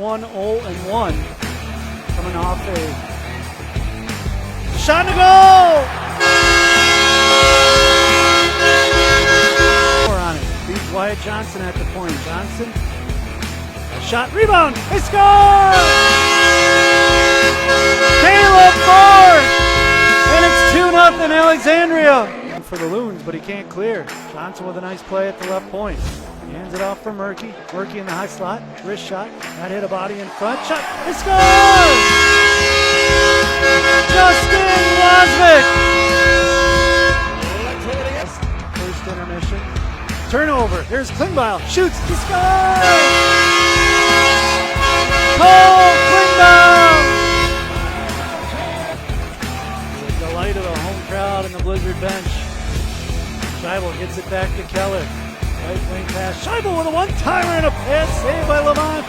1-1, 0-1. Coming off a shot and a goal! On it. Beats Wyatt Johnson at the point. Johnson, a shot, rebound, they score! Caleb Ford! And it's 2-0 Alexandria for the Loons, but he can't clear. Johnson with a nice play at the left point. He hands it off for Murky. Murky in the high slot. Wrist shot. That hit a body in front. Shot. They score! Justin Wasvik! First intermission. Turnover. Here's Klingbeil. Shoots. He scores! Cole Klingbeil! The delight of the home crowd and the Blizzard bench. Scheibel gets it back to Keller. Right wing pass. Scheibel with a one-timer and a pass saved by Lamont.